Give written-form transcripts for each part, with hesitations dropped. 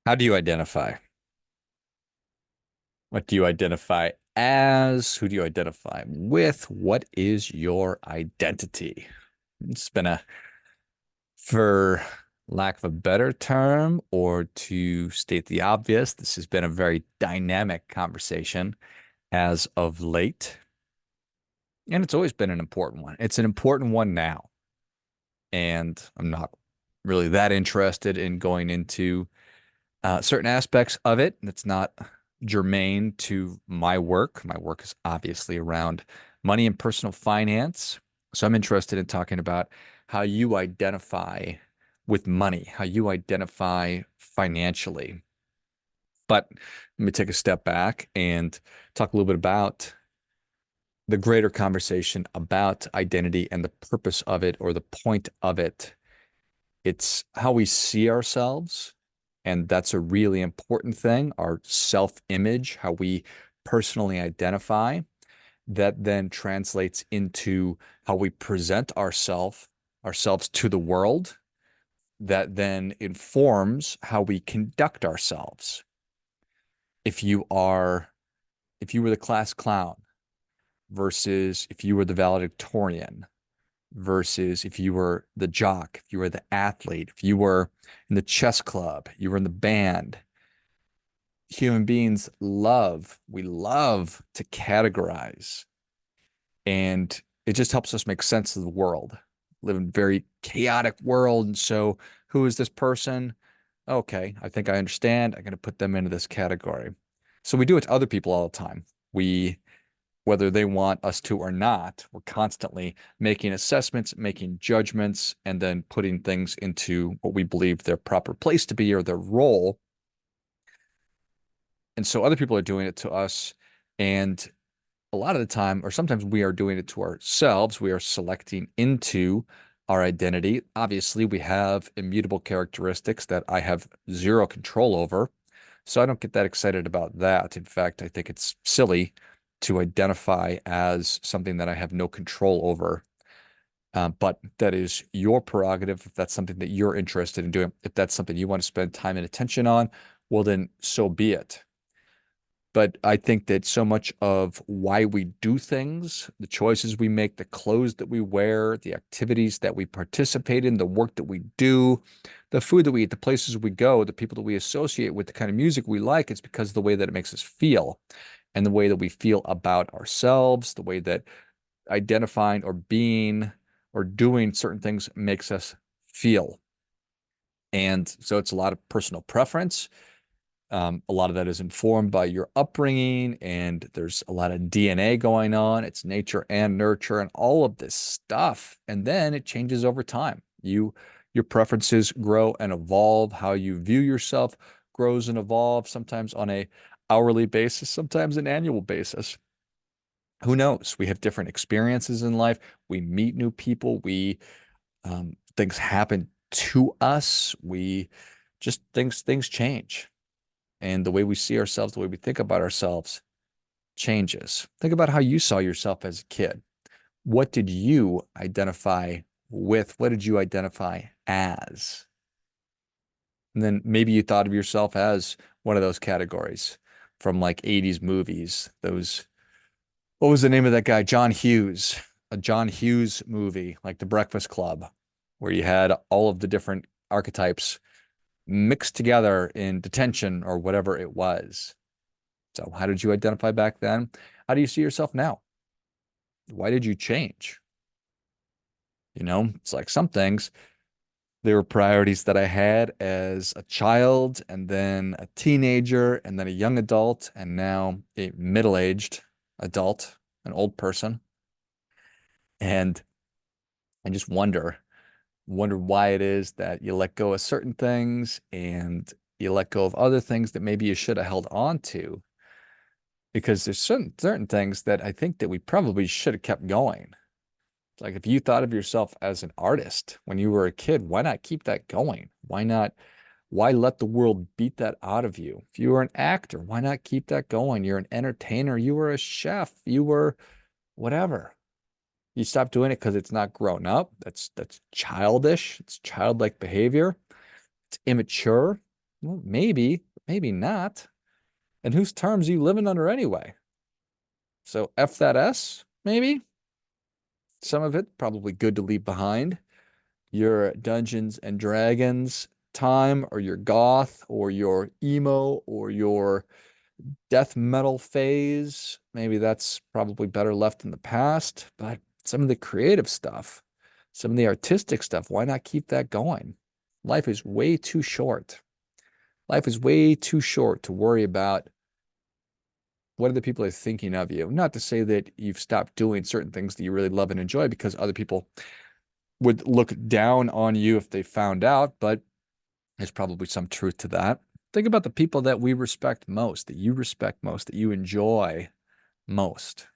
How do you identify? What do you identify as? Who do you identify with? What is your identity? It's been a, for lack of a better term, or to state the obvious, this has been a very dynamic conversation as of late. And it's always been an important one. It's an important one now. And I'm not really that interested in going into certain aspects of it that's not germane to my work. My work is obviously around money and personal finance. So I'm interested in talking about how you identify with money, how you identify financially. But let me take a step back and talk a little bit about the greater conversation about identity and the purpose of it or the point of it. It's how we see ourselves. And that's a really important thing, our self-image, how we personally identify. That then translates into how we present ourselves to the world. That then informs how we conduct ourselves. If you are, if you were the class clown versus if you were the valedictorian, versus if you were the jock, if you were the athlete, if you were in the chess club, you were in the band. Human beings we love to categorize, and it just helps us make sense of the world. Live in a very chaotic world. And so, who is this person? Okay, I think I understand. I'm going to put them into this category. So we do it to other people all the time. We Whether they want us to or not, we're constantly making assessments, making judgments, and then putting things into what we believe their proper place to be or their role. And so other people are doing it to us. And a lot of the time, or sometimes we are doing it to ourselves. We are selecting into our identity. Obviously, we have immutable characteristics that I have zero control over. So I don't get that excited about that. In fact, I think it's silly to identify as something that I have no control over. But that is your prerogative. If that's something that you're interested in doing, if that's something you want to spend time and attention on, well, then so be it. But I think that so much of why we do things, the choices we make, the clothes that we wear, the activities that we participate in, the work that we do, the food that we eat, the places we go, the people that we associate with, the kind of music we like, it's because of the way that it makes us feel and the way that we feel about ourselves, the way that identifying or being or doing certain things makes us feel. And so it's a lot of personal preference. A lot of that is informed by your upbringing, and there's a lot of DNA going on. It's nature and nurture and all of this stuff. And then it changes over time. Your preferences grow and evolve. How you view yourself grows and evolves, sometimes on a hourly basis, sometimes an annual basis. Who knows? We have different experiences in life. We meet new people. Things happen to us. We just things change. And the way we see ourselves, the way we think about ourselves changes. Think about how you saw yourself as a kid. What did you identify with? What did you identify as? And then maybe you thought of yourself as one of those categories from like 80s movies. What was the name of that guy? John Hughes, a John Hughes movie, like The Breakfast Club, where you had all of the different archetypes mixed together in detention or whatever it was. So, how did you identify back then? How do you see yourself now? Why did you change? It's like some things, there were priorities that I had as a child, and then a teenager, and then a young adult, and now a middle-aged adult, an old person. And I just wonder why it is that you let go of certain things and you let go of other things that maybe you should have held on to, because there's certain things that I think that we probably should have kept going. Like if you thought of yourself as an artist when you were a kid, why not keep that going? Why let the world beat that out of you? If you were an actor, why not keep that going? You're an entertainer, you were a chef, you were whatever. You stop doing it because it's not grown up. That's childish. It's childlike behavior. It's immature. Well, maybe, maybe not. And whose terms are you living under anyway? So F that S, maybe. Some of it probably good to leave behind. Your Dungeons and Dragons time, or your goth, or your emo, or your death metal phase. Maybe that's probably better left in the past. But some of the creative stuff, some of the artistic stuff, why not keep that going? Life is way too short. Life is way too short to worry about what other people are thinking of you. Not to say that you've stopped doing certain things that you really love and enjoy because other people would look down on you if they found out, but there's probably some truth to that. Think about the people that we respect most, that you enjoy most.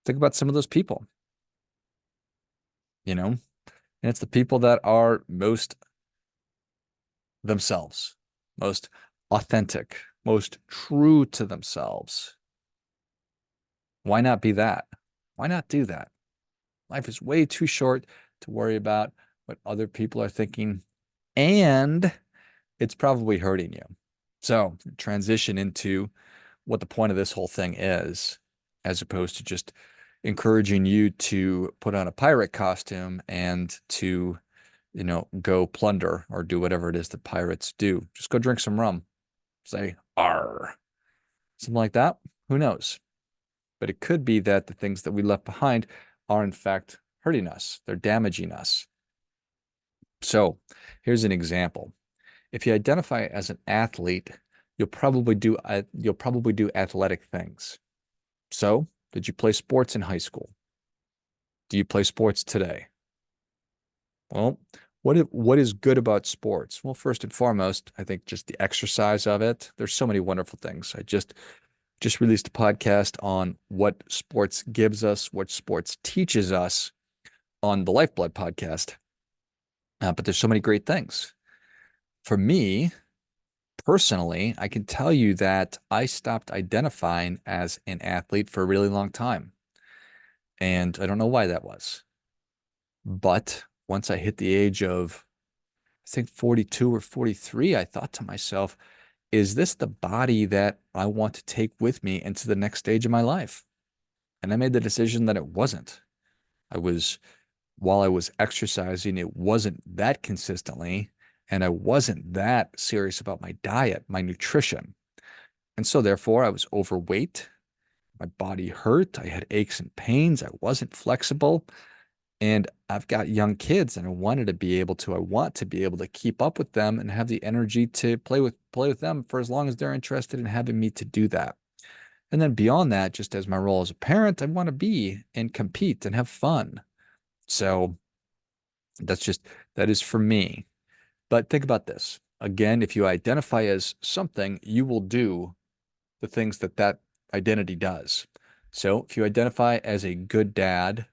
Think about some of those people, you know, and it's the people that are most themselves, most authentic, most true to themselves. Why not be that? Why not do that? Life is way too short to worry about what other people are thinking, and it's probably hurting you. So, transition into what the point of this whole thing is, as opposed to just encouraging you to put on a pirate costume and to, go plunder or do whatever it is that pirates do. Just go drink some rum. Say, "Arr." Something like that. Who knows? But it could be that the things that we left behind are, in fact, hurting us. They're damaging us. So here's an example. If you identify as an athlete, you'll probably do athletic things. So, did you play sports in high school? Do you play sports today? Well, what is good about sports? Well, first and foremost, I think just the exercise of it. There's so many wonderful things. I just released a podcast on what sports gives us, what sports teaches us on the Lifeblood podcast. But there's so many great things. For me, personally, I can tell you that I stopped identifying as an athlete for a really long time. And I don't know why that was. But once I hit the age of, I think 42 or 43, I thought to myself, is this the body that I want to take with me into the next stage of my life? And I made the decision that it wasn't. I was, while I was exercising, it wasn't that consistently, and I wasn't that serious about my diet, my nutrition. And so therefore I was overweight. My body hurt. I had aches and pains. I wasn't flexible. And I've got young kids and I want to be able to keep up with them and have the energy to play with them for as long as they're interested in having me to do that. And then beyond that, just as my role as a parent, I want to be and compete and have fun. So that's just, that is for me. But think about this. Again, if you identify as something, you will do the things that that identity does. So if you identify as a good dad,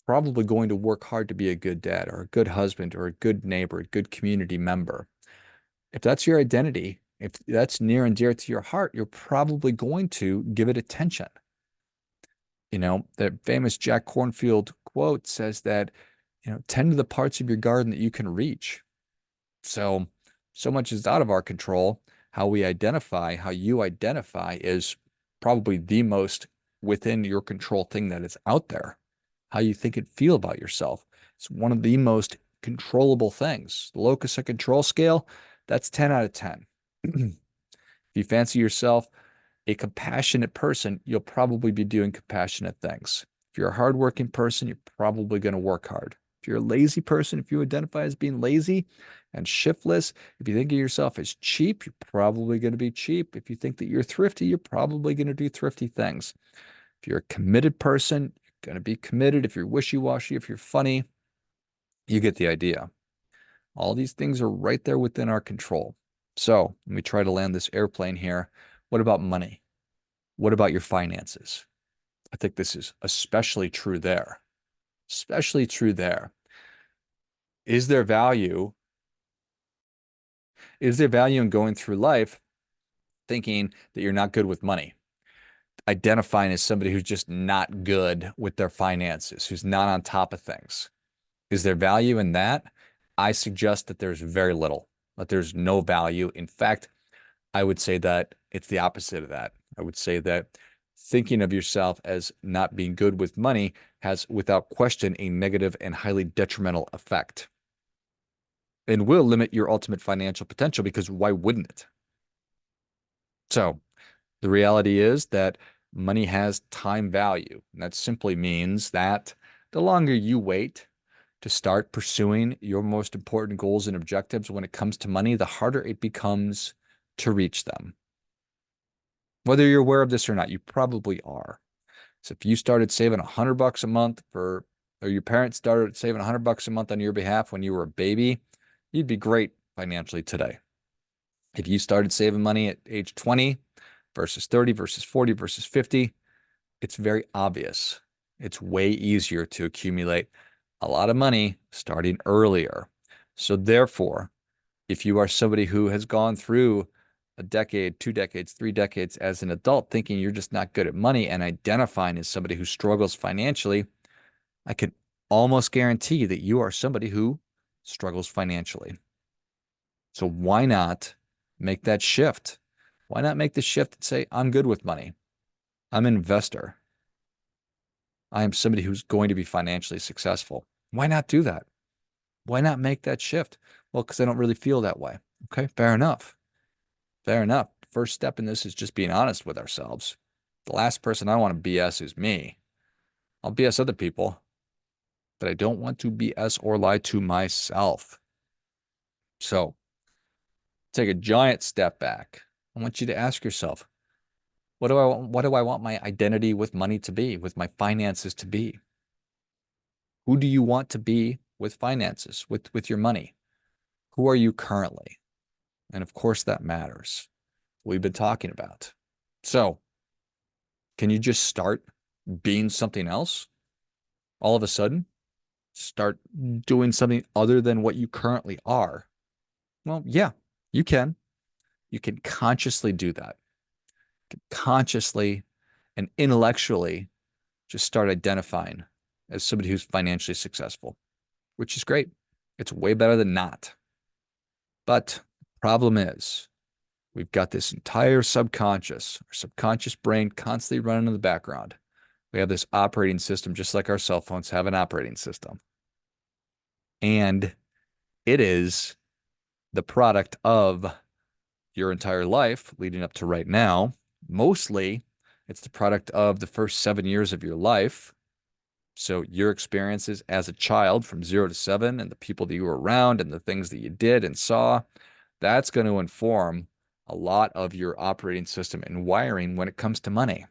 probably going to work hard to be a good dad or a good husband or a good neighbor, a good community member. If that's your identity, if that's near and dear to your heart, you're probably going to give it attention. The famous Jack Cornfield quote says that, tend to the parts of your garden that you can reach. So, so much is out of our control. How we identify, how you identify is probably the most within your control thing that is out there. How you think and feel about yourself. It's one of the most controllable things. The locus of control scale, that's 10 out of 10. If you fancy yourself a compassionate person, you'll probably be doing compassionate things. If you're a hardworking person, you're probably going to work hard. If you're a lazy person, if you identify as being lazy and shiftless, if you think of yourself as cheap, you're probably going to be cheap. If you think that you're thrifty, you're probably going to do thrifty things. If you're a committed person, you're going to be committed. If you're wishy-washy, if you're funny, you get the idea. All these things are right there within our control. So let me try to land this airplane here. What about money? What about your finances? I think this is especially true there. Especially true there. Is there value? Is there value in going through life thinking that you're not good with money? Identifying as somebody who's just not good with their finances, who's not on top of things. Is there value in that? I suggest that there's very little. that there's no value. In fact, I would say that it's the opposite of that. I would say that thinking of yourself as not being good with money has, without question, a negative and highly detrimental effect and will limit your ultimate financial potential because why wouldn't it? So, the reality is that money has time value. And that simply means that the longer you wait to start pursuing your most important goals and objectives when it comes to money, the harder it becomes to reach them. Whether you're aware of this or not, you probably are. So if you started saving $100 a month or your parents started saving $100 a month on your behalf when you were a baby, you'd be great financially today. If you started saving money at age 20 versus 30 versus 40 versus 50, it's very obvious. It's way easier to accumulate a lot of money starting earlier. So therefore, if you are somebody who has gone through a decade, 2 decades, 3 decades as an adult, thinking you're just not good at money and identifying as somebody who struggles financially, I can almost guarantee that you are somebody who struggles financially. So why not make that shift? Why not make the shift and say, I'm good with money. I'm an investor. I am somebody who's going to be financially successful. Why not do that? Why not make that shift? Well, because I don't really feel that way. Okay, fair enough. Fair enough. First step in this is just being honest with ourselves. The last person I want to BS is me. I'll BS other people, but I don't want to BS or lie to myself. So take a giant step back. I want you to ask yourself, what do I want my identity with money to be, with my finances to be? Who do you want to be with finances, with your money? Who are you currently? And of course that matters. We've been talking about. So, can you just start being something else? All of a sudden, start doing something other than what you currently are? Well, yeah, you can. You can consciously do that. Consciously and intellectually just start identifying as somebody who's financially successful, which is great. It's way better than not. But the problem is, we've got this entire our subconscious brain constantly running in the background. We have this operating system, just like our cell phones have an operating system. And it is the product of your entire life leading up to right now. Mostly, it's the product of the first 7 years of your life. So your experiences as a child from 0 to 7 and the people that you were around and the things that you did and saw, that's going to inform a lot of your operating system and wiring when it comes to money.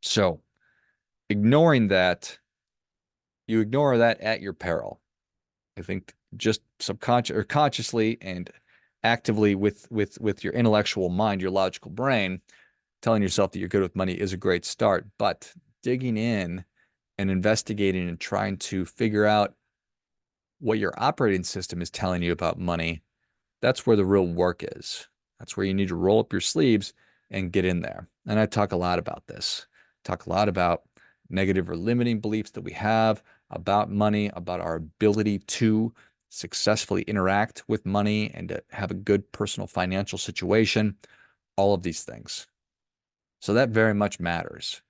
So ignoring that, you ignore that at your peril. I think just subconscious or consciously and actively with your intellectual mind, your logical brain, telling yourself that you're good with money is a great start. But digging in and investigating and trying to figure out what your operating system is telling you about money, that's where the real work is. That's where you need to roll up your sleeves and get in there. And I talk a lot about this. Talk a lot about negative or limiting beliefs that we have about money, about our ability to successfully interact with money and to have a good personal financial situation, all of these things. So that very much matters.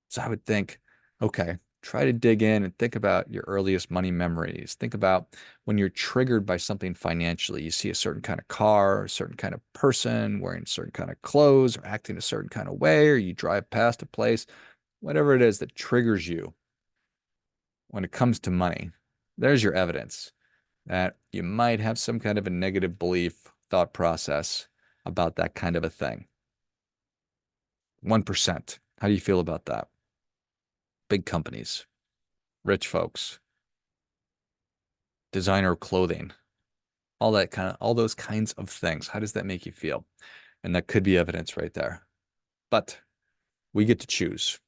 So I would think, okay, try to dig in and think about your earliest money memories. Think about when you're triggered by something financially. You see a certain kind of car, a certain kind of person wearing a certain kind of clothes or acting a certain kind of way, or you drive past a place, whatever it is that triggers you when it comes to money. There's your evidence that you might have some kind of a negative belief, thought process about that kind of a thing. 1%. How do you feel about that? Big companies, rich folks, designer clothing, all those kinds of things. How does that make you feel? And that could be evidence right there. But we get to choose.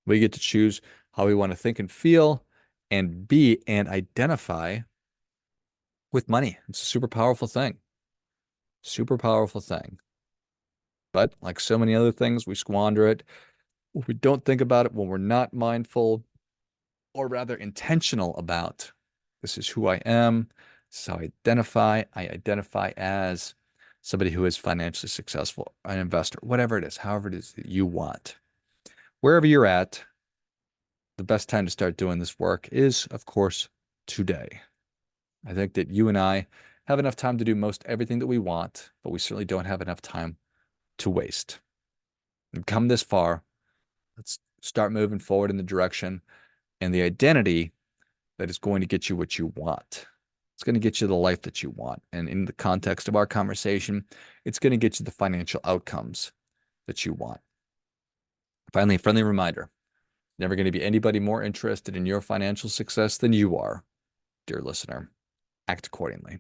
We get to choose how we want to think and feel and be and identify with money. It's a super powerful thing. Super powerful thing. But like so many other things, we squander it. We don't think about it when we're not mindful or rather intentional about this is who I am. So I identify as somebody who is financially successful, an investor, whatever it is, however it is that you want. Wherever you're at, the best time to start doing this work is, of course, today. I think that you and I have enough time to do most everything that we want, but we certainly don't have enough time to waste. We've come this far. Let's start moving forward in the direction and the identity that is going to get you what you want. It's going to get you the life that you want. And in the context of our conversation, it's going to get you the financial outcomes that you want. Finally, a friendly reminder, never going to be anybody more interested in your financial success than you are, dear listener. Act accordingly.